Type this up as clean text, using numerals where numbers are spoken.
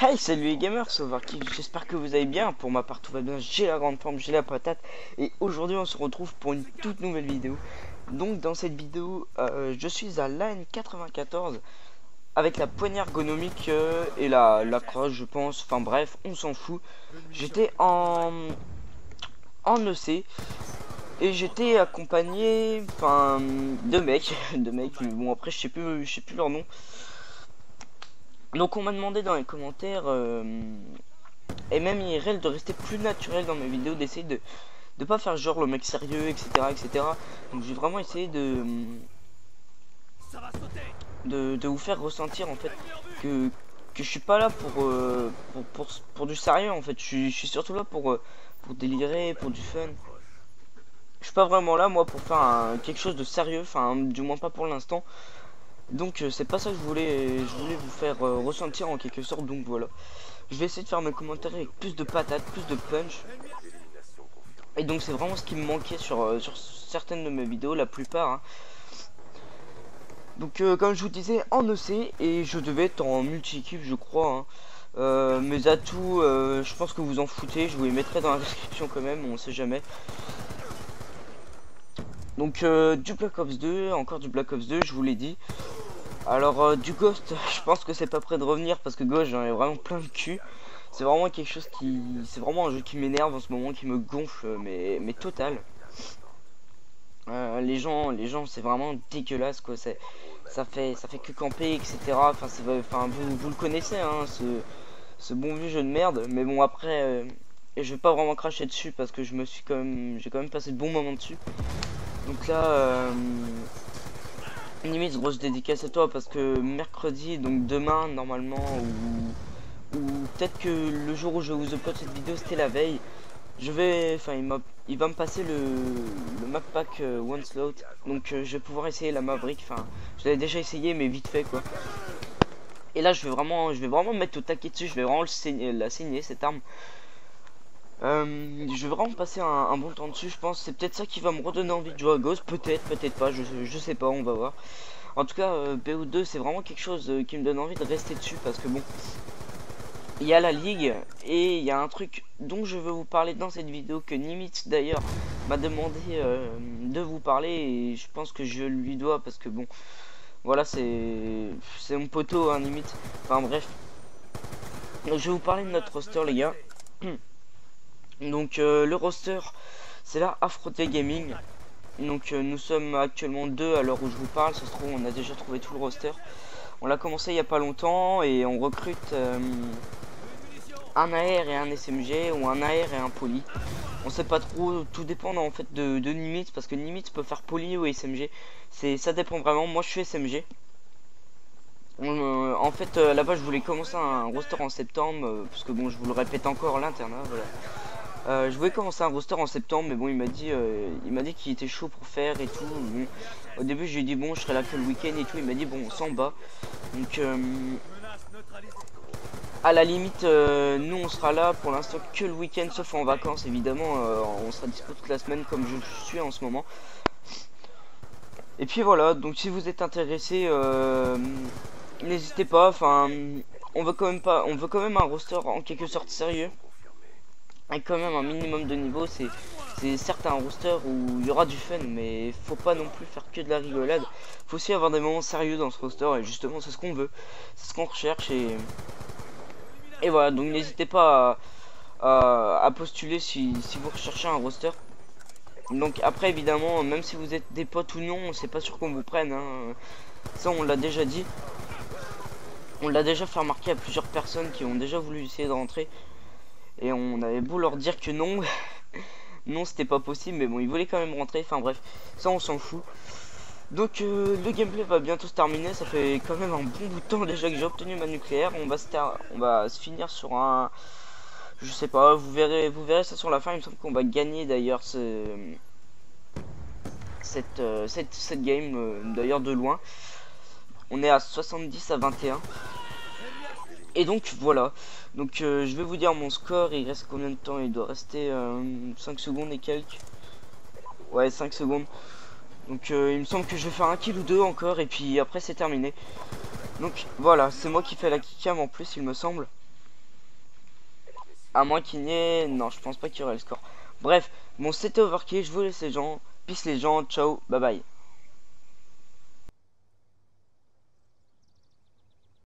Hey, salut les gamers, c'est Overkill, j'espère que vous allez bien. Pour ma part tout va bien, j'ai la grande forme, j'ai la patate. Et aujourd'hui on se retrouve pour une toute nouvelle vidéo. Donc dans cette vidéo, je suis à l'AN94 avec la poignée ergonomique et la crosse je pense. Enfin bref, on s'en fout. J'étais en EC et j'étais accompagné de mecs, de mecs, mais bon après je sais plus leur nom. Donc on m'a demandé dans les commentaires et même IRL de rester plus naturel dans mes vidéos, d'essayer de pas faire genre le mec sérieux, etc. Donc j'ai vraiment essayé de vous faire ressentir en fait que je suis pas là pour du sérieux en fait. Je suis surtout là pour délirer, pour du fun. Je suis pas vraiment là moi pour faire quelque chose de sérieux, enfin du moins pas pour l'instant. Donc c'est pas ça que je voulais vous faire ressentir en quelque sorte. Donc voilà, je vais essayer de faire mes commentaires avec plus de patates, plus de punch. Et donc c'est vraiment ce qui me manquait sur certaines de mes vidéos, la plupart hein. Donc comme je vous disais, en EC, et je devais être en multi-équipe je crois hein. Mes atouts, je pense que vous en foutez, je vous les mettrai dans la description quand même, on sait jamais. Donc du Black Ops 2, encore du Black Ops 2, je vous l'ai dit. Alors du Ghost, je pense que c'est pas prêt de revenir parce que Ghost j'en ai vraiment plein le cul. C'est vraiment quelque chose qui... C'est vraiment un jeu qui m'énerve en ce moment, qui me gonfle, mais total. Les gens c'est vraiment dégueulasse quoi. Ça fait que camper, etc. Enfin vous le connaissez hein, ce bon vieux jeu de merde. Mais bon après, je vais pas vraiment cracher dessus parce que j'ai quand même passé de bons moments dessus. Donc là, limite grosse dédicace à toi parce que mercredi, donc demain normalement ou peut-être que le jour où je vous upload cette vidéo c'était la veille. Il va me passer le map pack Onslaught, donc je vais pouvoir essayer la Maverick. Enfin, je l'avais déjà essayé, mais vite fait quoi. Et là, je vais vraiment me mettre au taquet dessus. Je vais vraiment la saigner cette arme. Je vais vraiment passer un bon temps dessus. Je pense c'est peut-être ça qui va me redonner envie de jouer à Ghost. Peut-être pas. Je sais pas. On va voir. En tout cas, BO2 c'est vraiment quelque chose qui me donne envie de rester dessus parce que bon. Il y a la ligue et il y a un truc dont je veux vous parler dans cette vidéo que Nimitz d'ailleurs m'a demandé de vous parler et je pense que je lui dois parce que bon voilà c'est mon poteau hein, Nimitz. Enfin bref, donc, je vais vous parler de notre roster les gars. Donc le roster c'est là Afroté Gaming. Donc nous sommes actuellement deux à l'heure où je vous parle. Ça se trouve on a déjà trouvé tout le roster. On l'a commencé il y a pas longtemps et on recrute un AR et un SMG ou un AR et un poly. On sait pas trop, tout dépend en fait de Nimitz parce que Nimitz peut faire poly ou SMG. Ça dépend vraiment. Moi je suis SMG. En fait là-bas je voulais commencer un roster en septembre parce que bon je vous le répète encore l'internat voilà. Je voulais commencer un roster en septembre mais bon il m'a dit qu'il était chaud pour faire et tout. Bon, au début je lui ai dit bon je serai là que le week-end et tout. Il m'a dit bon on s'en bat. Donc à la limite nous on sera là pour l'instant que le week-end sauf en vacances évidemment. On sera dispo toute la semaine comme je suis en ce moment. Et puis voilà, donc si vous êtes intéressé n'hésitez pas. Enfin on veut quand même un roster en quelque sorte sérieux avec quand même un minimum de niveau. C'est certes un roster où il y aura du fun mais faut pas non plus faire que de la rigolade. Faut aussi avoir des moments sérieux dans ce roster et justement c'est ce qu'on veut, c'est ce qu'on recherche. Et voilà, donc n'hésitez pas à postuler si vous recherchez un roster. Donc après évidemment, même si vous êtes des potes ou non, c'est pas sûr qu'on vous prenne hein. Ça on l'a déjà dit. On l'a déjà fait remarquer à plusieurs personnes qui ont déjà voulu essayer de rentrer. Et on avait beau leur dire que non, non c'était pas possible, mais bon ils voulaient quand même rentrer, enfin bref, ça on s'en fout. Donc le gameplay va bientôt se terminer, ça fait quand même un bon bout de temps déjà que j'ai obtenu ma nucléaire. On va se finir sur un... Je sais pas, vous verrez ça sur la fin. Il me semble qu'on va gagner d'ailleurs cette game d'ailleurs de loin. On est à 70 à 21. Et donc voilà, donc je vais vous dire mon score. Il reste combien de temps? Il doit rester 5 secondes et quelques. Ouais 5 secondes. Donc il me semble que je vais faire un kill ou deux encore et puis après c'est terminé. Donc voilà, c'est moi qui fais la kickcam en plus il me semble. À moins qu'il n'y ait... Non, je pense pas qu'il y aurait le score. Bref, bon, c'était Overkill. Je vous laisse les gens. Peace les gens. Ciao. Bye bye.